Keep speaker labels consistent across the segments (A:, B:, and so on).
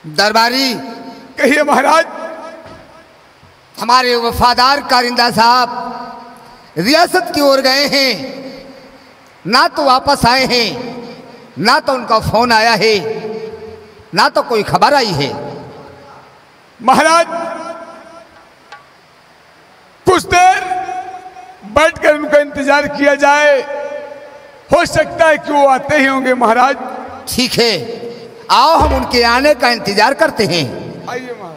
A: दरबारी।
B: कहिए महाराज।
A: हमारे वफादार कारिंदा साहब रियासत की ओर गए हैं, ना तो वापस आए हैं, ना तो उनका फोन आया है, ना तो कोई खबर आई है।
B: महाराज कुछ देर बैठकर उनका इंतजार किया जाए, हो सकता है कि वो आते ही होंगे महाराज।
A: ठीक है, आओ हम उनके आने का इंतजार करते हैं।
B: आइए महाराज।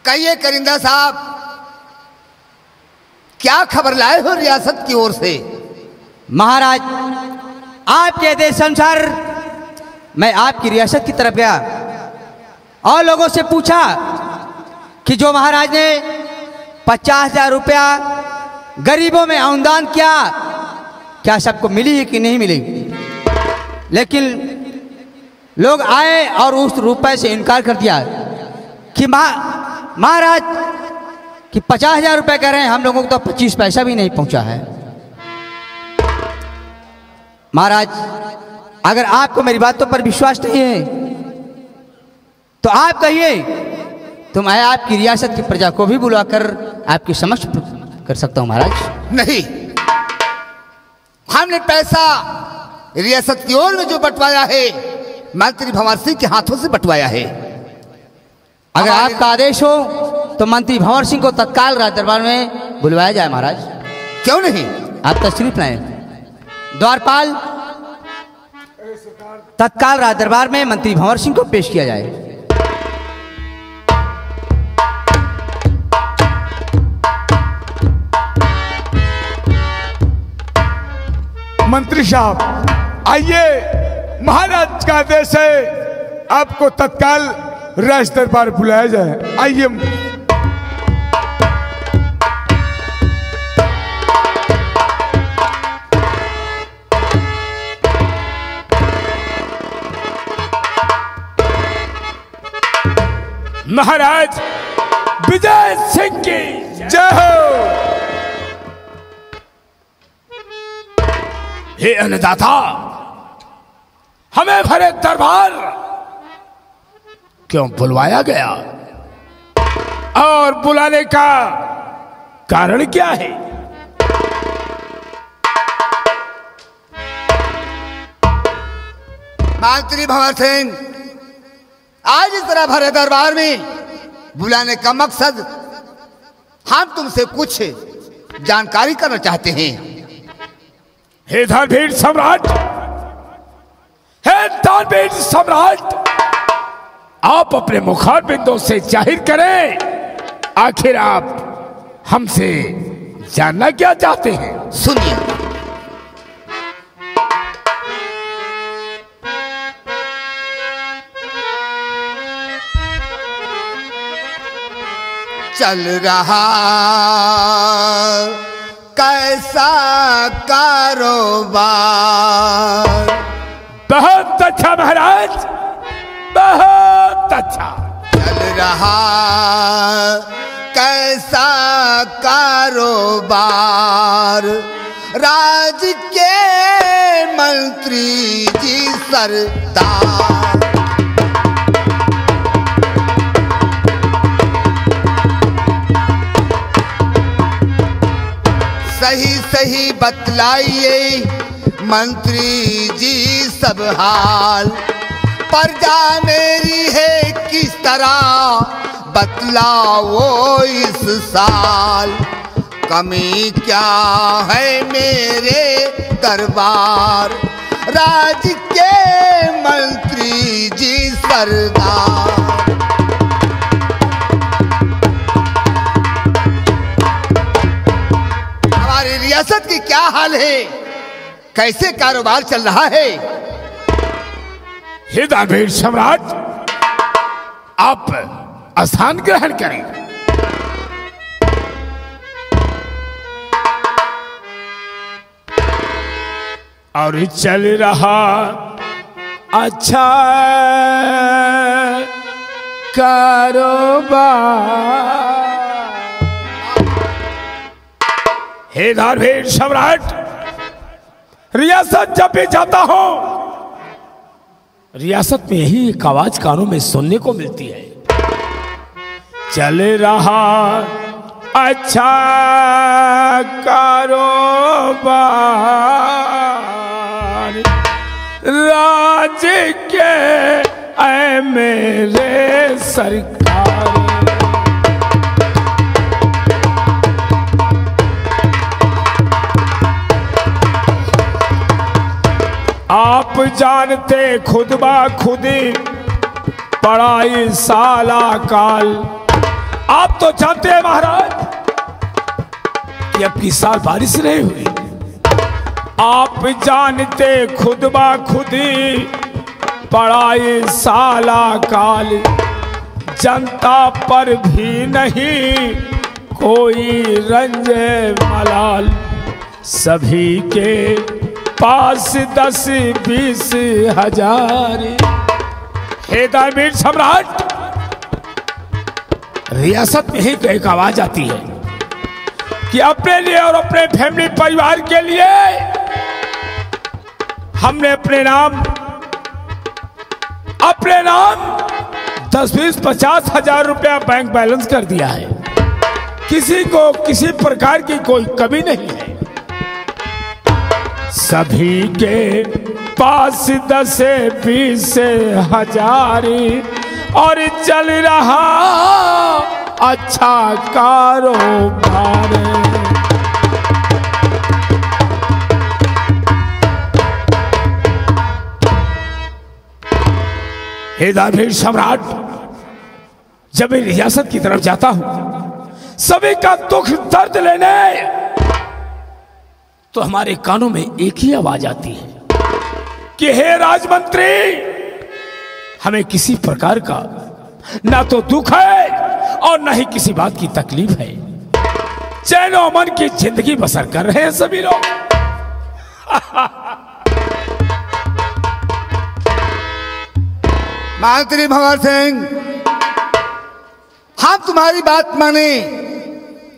A: कहिए करिंदा साहब, क्या खबर लाए हो रियासत की ओर से?
C: महाराज, आपके आदेश अनुसार मैं आपकी रियासत की तरफ गया और लोगों से पूछा कि जो महाराज ने 50,000 रुपया गरीबों में अनुदान किया, क्या सबको मिली है कि नहीं मिली। लेकिन लोग आए और उस रुपए से इनकार कर दिया कि महाराज कि 50,000 रुपये कह रहे हैं, हम लोगों को तो 25 पैसा भी नहीं पहुंचा है। महाराज, अगर आपको मेरी बातों पर विश्वास नहीं है तो आप कहिए, तो मैं आपकी रियासत की प्रजा को भी बुलाकर आपके समक्ष कर सकता हूं। महाराज
A: नहीं, हमने पैसा रियासत की ओर में जो बंटवाया है, मंत्री भंवर सिंह के हाथों से बंटवाया है।
C: अगर आपका आदेश हो तो मंत्री भंवर सिंह को तत्काल राज दरबार में बुलवाया जाए। महाराज
A: क्यों नहीं,
C: आप तशरीफ लाएं। द्वारपाल, तत्काल राज दरबार में मंत्री भंवर सिंह को पेश किया जाए।
B: मंत्री साहब आइए, महाराज का आदेश है, आपको तत्काल राज दरबार बुलाया जाए। आइए। महाराज विजय सिंह की जय हो।
D: हे अन्नदाता, हमें भरे दरबार क्यों बुलवाया गया
B: और बुलाने का
D: कारण क्या है?
A: मंत्री भंवर सिंह, आज इस तरह भरे दरबार में बुलाने का मकसद, हम तुमसे कुछ जानकारी करना चाहते हैं।
D: हे दानवीर सम्राट, हे दानवीर सम्राट, आप अपने मुखार बिंदों से जाहिर करें, आखिर आप हमसे जानना क्या चाहते हैं?
A: सुनिए, चल रहा कैसा कारोबार।
D: बहुत अच्छा महाराज, बहुत अच्छा।
A: चल रहा कैसा कारोबार, राज के मंत्री जी सरदार। सही सही बतलाइए मंत्री जी सब हाल, प्रजा मेरी है किस तरह बतलाओ इस साल। कमी क्या है मेरे दरबार, राज के मंत्री जी सरदार। हमारी रियासत की क्या हाल है, कैसे कारोबार चल रहा है?
D: हे दानवीर सम्राट, आप आसान ग्रहण करें। और चल रहा अच्छा कारोबार। हे धारवीर सम्राट, रियासत जब भी जाता हूं, रियासत में यही एक आवाज कानों में सुनने को मिलती है, चल रहा अच्छा कारोबार राज के ऐ मेरे सरकार। आप जानते खुद बा खुदी पढ़ाई साला काल। आप तो जानते हैं महाराज कि अब की साल बारिश नहीं हुई। आप जानते खुद बा खुदी पढ़ाई साला काल। जनता पर भी नहीं कोई रंजे मलाल। सभी के पास 10-20 हजार। हे धारवीर सम्राट, रियासत में ही तो एक आवाज आती है कि अपने लिए और अपने फैमिली परिवार के लिए हमने अपने नाम 10-20-50 हजार रुपया बैंक बैलेंस कर दिया है। किसी को किसी प्रकार की कोई कमी नहीं है। सभी के पास 10-20 हजार और चल रहा अच्छा कारोबार। हे धारवीर सम्राट, जब मैं रियासत की तरफ जाता हूं, सभी का दुख दर्द लेने, तो हमारे कानों में एक ही आवाज आती है कि हे राजमंत्री, हमें किसी प्रकार का ना तो दुख है और ना ही किसी बात की तकलीफ है। चैन और अमन की जिंदगी बसर कर रहे हैं सभी लोग।
A: मंत्री भंवर सिंह, हम तुम्हारी बात माने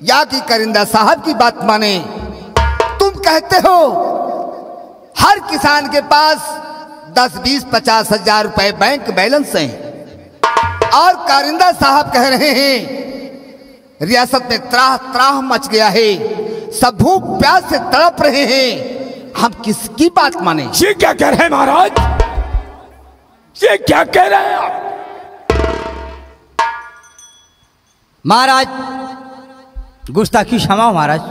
A: या कि करिंदा साहब की बात माने, तुम कहते हो हर किसान के पास 10-20-50 हजार रुपए बैंक बैलेंस हैं और कारिंदा साहब कह रहे हैं रियासत में त्राह त्राह मच गया है, सब भूख प्यास से तड़प रहे हैं। हम किसकी बात माने?
D: ये क्या कह रहे हैं महाराज? ये क्या कह रहे हैं आप?
C: महाराज, गुस्ताखी क्षमा हो महाराज।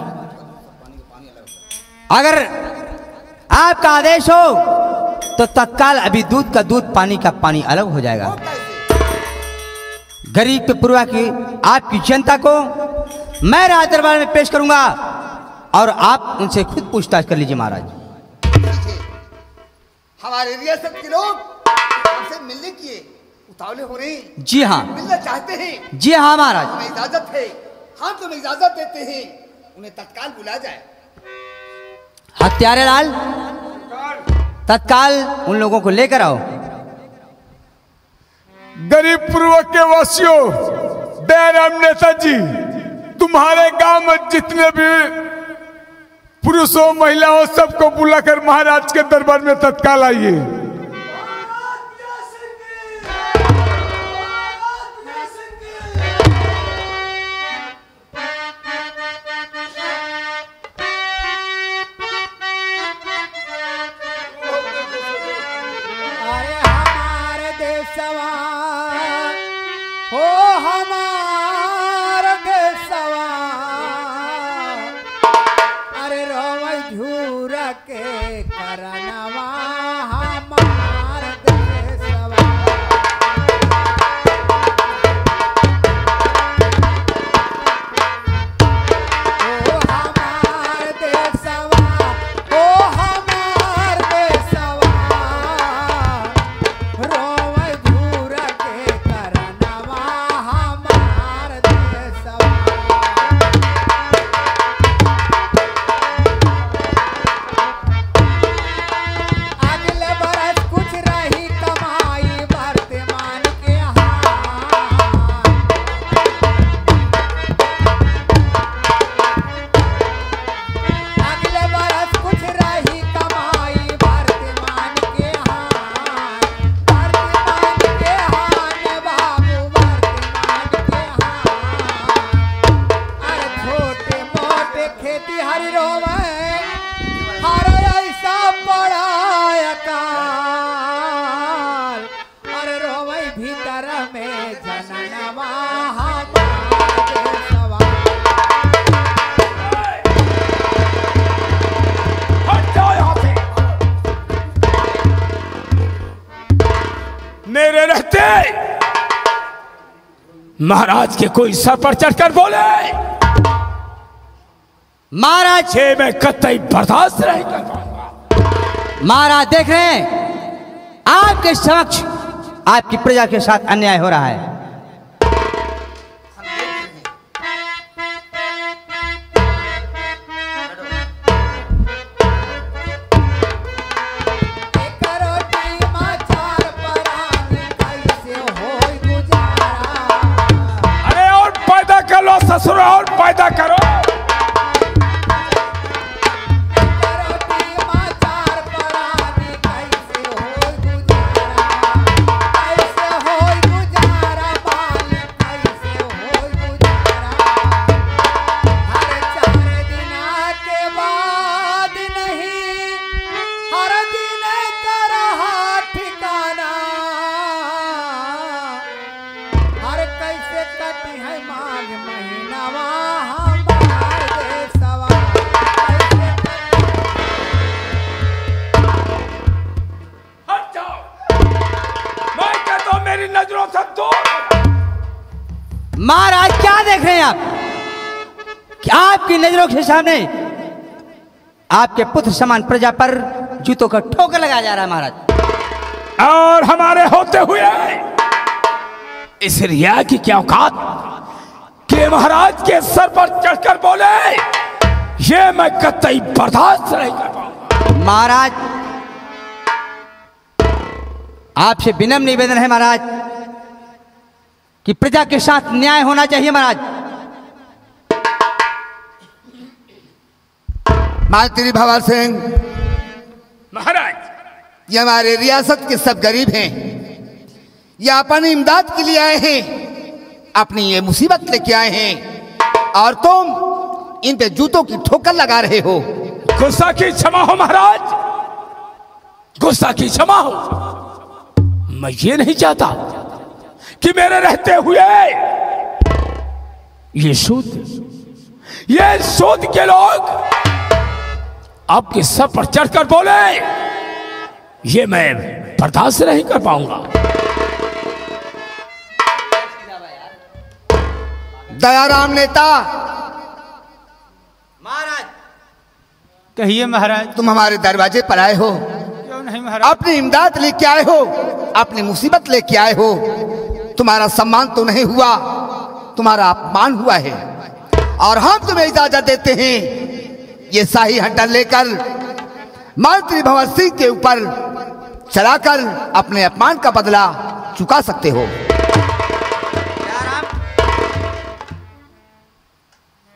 C: अगर आपका आदेश हो तो तत्काल अभी दूध का दूध पानी का पानी अलग हो जाएगा। गरीब पे पूर्वा की आपकी जनता को मैं राज दरबार में पेश करूंगा और आप उनसे खुद पूछताछ कर लीजिए महाराज।
A: हमारे रियासत के लोग हमसे मिलने की उतावले हो रहे हैं।
C: जी हाँ,
A: मिलना चाहते हैं।
C: जी हाँ महाराज,
A: तुम्हें इजाजत है, हम तुम्हें इजाजत देते हैं, उन्हें तत्काल बुला जाए।
C: हत्यारे लाल, तत्काल उन लोगों को लेकर आओ।
B: गरीब पूर्वक के वासियों, दयाराम नेताजी, तुम्हारे गांव में जितने भी पुरुषों महिलाओं सबको बुलाकर महाराज के दरबार में तत्काल आइए।
E: भीतर में जननवा हमारे सवा।
D: हट जाओ यहाँ से। मेरे रहते महाराज के कोई सर पर चढ़कर बोले,
C: महाराज
D: ये मैं कतई बर्दाश्त नहीं कर पाऊंगा।
C: महाराज देख रहे हैं आपके समक्ष आपकी प्रजा के साथ अन्याय हो रहा है।
D: अरे और पैदा कर लो ससुर, और पैदा करो।
C: महाराज क्या देख रहे हैं आप कि आपकी नजरों के सामने आपके पुत्र समान प्रजा पर जूतों का ठोकर लगाया जा रहा है महाराज।
D: और हमारे होते हुए इस रिया की क्या औकात कि महाराज के सर पर चढ़कर बोले, ये मैं कतई बर्दाश्त नहीं कर पाऊंगा।
C: महाराज आपसे विनम्र निवेदन है महाराज कि प्रजा के साथ न्याय होना चाहिए। महाराज
A: मंत्री भंवर सिंह,
D: महाराज
A: ये हमारे रियासत के सब गरीब हैं, ये अपनी इमदाद के लिए आए हैं, अपनी ये मुसीबत लेके आए हैं और तुम इन पे जूतों की ठोकर लगा रहे हो।
D: गुस्सा की क्षमा हो महाराज, गुस्सा की क्षमा हो। मैं ये नहीं चाहता कि मेरे रहते हुए ये सूद के लोग आपके सर पर चढ़कर बोले, ये मैं बर्दाश्त नहीं कर पाऊंगा।
A: दयाराम नेता,
C: महाराज
E: कहिए महाराज।
A: तुम हमारे दरवाजे पर आए हो,
E: क्यों नहीं महाराज?
A: अपनी इमदाद लेके आए हो, अपनी मुसीबत लेके आए हो। तुम्हारा सम्मान तो नहीं हुआ, तुम्हारा अपमान हुआ है और हम तुम्हें इजाजत देते हैं ये शाही हंटर लेकर मंत्री भंवर सिंह के ऊपर चलाकर अपने अपमान का बदला चुका सकते हो।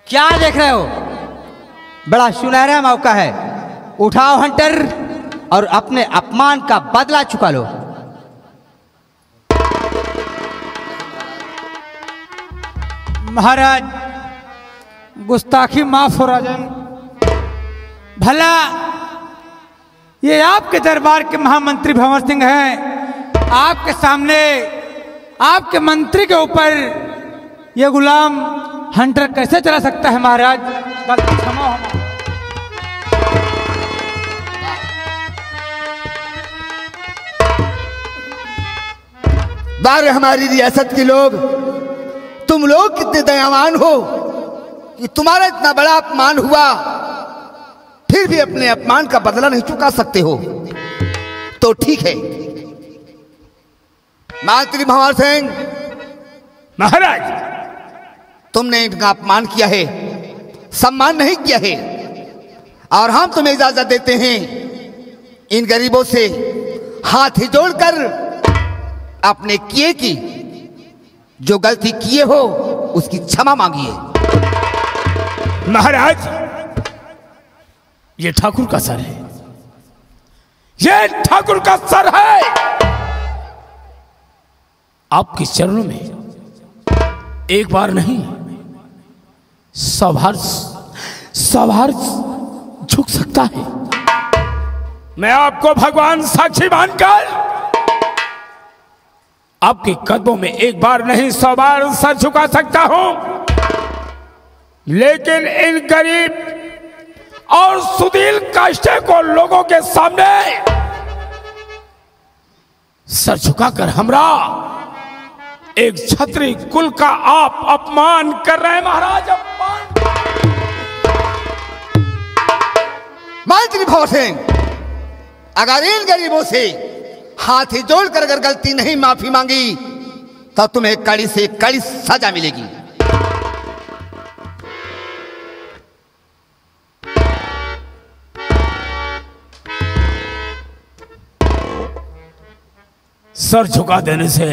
C: क्या देख रहे हो? बड़ा सुनहरा मौका है, उठाओ हंटर और अपने अपमान का बदला चुका लो।
E: महाराज गुस्ताखी माफ हो राजन। भला ये आपके दरबार के महामंत्री भंवर सिंह हैं, आपके सामने आपके मंत्री के ऊपर ये गुलाम हंटर कैसे चला सकता है महाराज? गलती क्षमा हो।
A: बार हमारी रियासत के लोग, तुम लोग कितने दयावान हो कि तुम्हारा इतना बड़ा अपमान हुआ फिर भी अपने अपमान का बदला नहीं चुका सकते हो। तो ठीक है मंत्री भंवर सिंह,
D: महाराज
A: तुमने इनका अपमान किया है, सम्मान नहीं किया है और हम तुम्हें इजाजत देते हैं इन गरीबों से हाथ ही जोड़कर अपने किए की जो गलती किए हो उसकी क्षमा मांगिए।
D: महाराज ये ठाकुर का सर है, ये ठाकुर का सर है। आपके चरणों में एक बार नहीं 100 बार झुक सकता है। मैं आपको भगवान साक्षी मानकर आपके कदमों में एक बार नहीं 100 बार सर झुका सकता हूं, लेकिन इन गरीब और सुधील काष्टे को लोगों के सामने सर झुकाकर हमरा एक छत्री कुल का आप अपमान कर रहे हैं महाराज, अपमान।
A: मंत्री भंवर सिंह, अगर इन गरीबों से हाथ ही जोड़कर अगर गलती नहीं माफी मांगी तो तुम्हें कड़ी से कड़ी सजा मिलेगी।
D: सर झुका देने से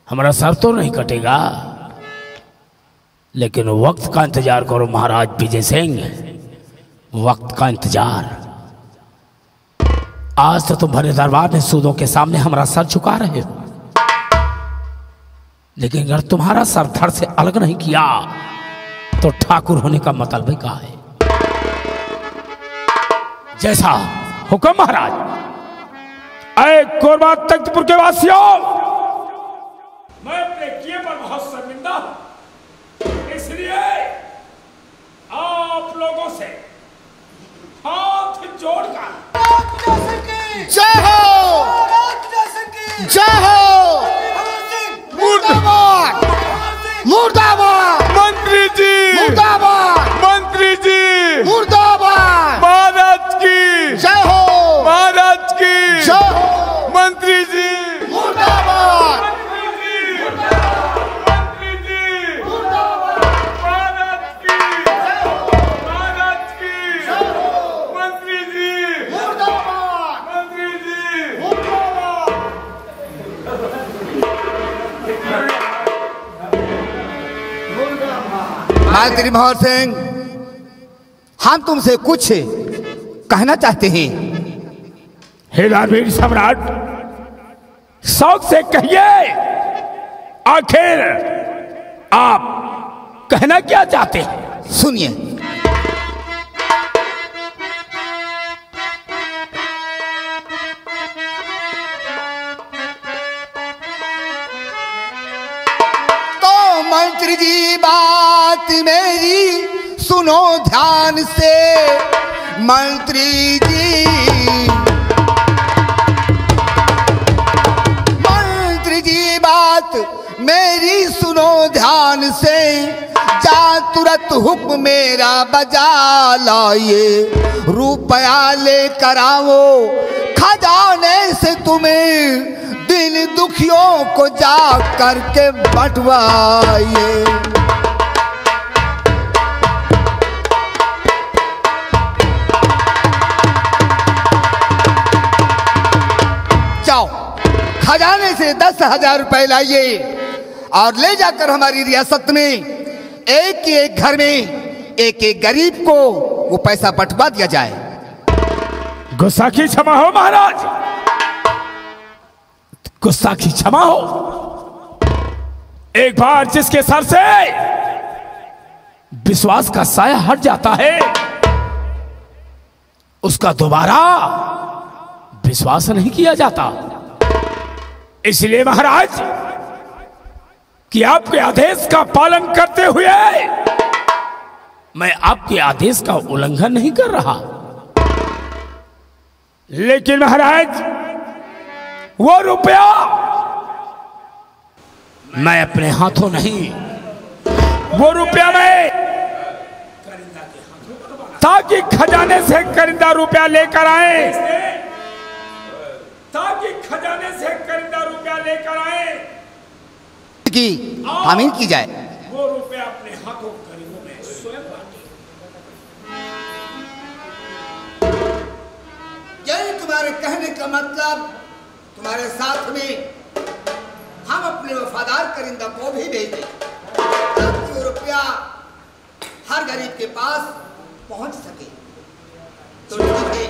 D: हमारा सर तो नहीं कटेगा, लेकिन वक्त का इंतजार करो महाराज विजय सिंह, वक्त का इंतजार। आज तो तुम्हारे दरबार में सूदों के सामने हमारा सर झुका रहे हो, लेकिन अगर तुम्हारा सर धड़ से अलग नहीं किया तो ठाकुर होने का मतलब ही क्या है। जैसा हुक्म महाराज। ऐ कोरबा तख्तपुर के वासियों, मैं अपने किए पर बहुत शर्मिंदा हूं, इसलिए आप लोगों से हाथ जोड़कर
A: जय हो, जय हो, मुर्दाबाद, मुर्दाबाद,
B: मंत्री जी,
A: मुर्दाबाद,
B: मंत्री जी,
A: मुर्दाबाद,
B: महाराज की
A: जय हो,
B: महाराज की
A: जय हो,
B: मंत्री जी,
A: मुर्दाबाद,
B: मंत्री जी, महाराज की, महाराज की, मंत्री जी, मंत्री जी।
A: मंत्री भंवर सिंह, हम तुमसे कुछ कहना चाहते हैं।
D: हे रणवीर सम्राट, शौक से कहिए, आखिर आप कहना क्या चाहते हैं?
A: सुनिए। तो मंत्री जी बात मेरी सुनो ध्यान से, मंत्री जी, मंत्री जी बात मेरी सुनो ध्यान से, जा तुरंत हुक्म मेरा बजा लाइए, रुपया लेकर आओ खजाने से, तुम्हें दिल दुखियों को जा करके बंटवाइए। जाओ खजाने से 10,000 रुपए लाइए और ले जाकर हमारी रियासत में एक एक घर में एक एक गरीब को वो पैसा बंटवा दिया जाए।
D: गुस्ताखी क्षमा हो महाराज, गुस्ताखी क्षमा हो। एक बार जिसके सर से विश्वास का साया हट जाता है, उसका दोबारा विश्वास नहीं किया जाता। इसलिए महाराज कि आपके आदेश का पालन करते हुए मैं आपके आदेश का उल्लंघन नहीं कर रहा, लेकिन महाराज वो रुपया मैं अपने हाथों नहीं, वो रुपया मैं ताकि खजाने से करिंदा रुपया लेकर आए, ताकि खजाने से करिंदा रुपया लेकर आए
A: की तामील की जाए।
D: वो रुपया अपने हाथों गरीबों में स्वयं बांटे।
A: यही तुम्हारे कहने का मतलब, तुम्हारे साथ में हम अपने वफादार करिंदा को भी भेजें ताकि वो रुपया हर गरीब के पास पहुंच सके। तो ठीक है,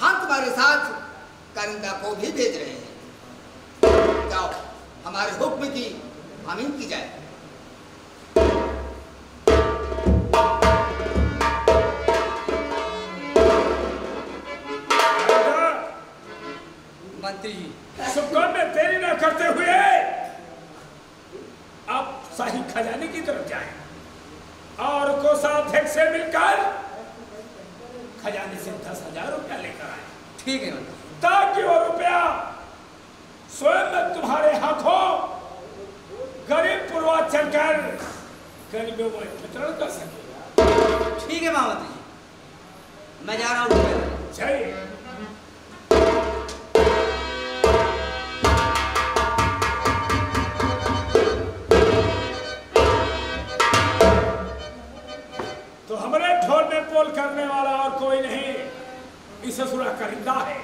A: हम तुम्हारे साथ करिंदा को भी भेज रहे हैं। जाओ हमारे हुक्म की तामील की जाए।
E: मंत्री जी,
D: सुकन में तेरी ना शाही खजाने की तरफ जाएं और कोषाध्यक्ष से मिलकर खजाने से 10,000 रुपया लेकर आए।
C: ठीक है,
D: ताकि वो रुपया स्वयं तुम्हारे हाथों गरीब पूर्वांचल कर गरीबों में वितरण कर सकेगा।
C: ठीक है महामंत्री जी, मैं जा रहा हूँ।
D: चाहिए तो हमारे ढोल में पोल करने वाला और कोई नहीं, इस ससुरा करिंदा है।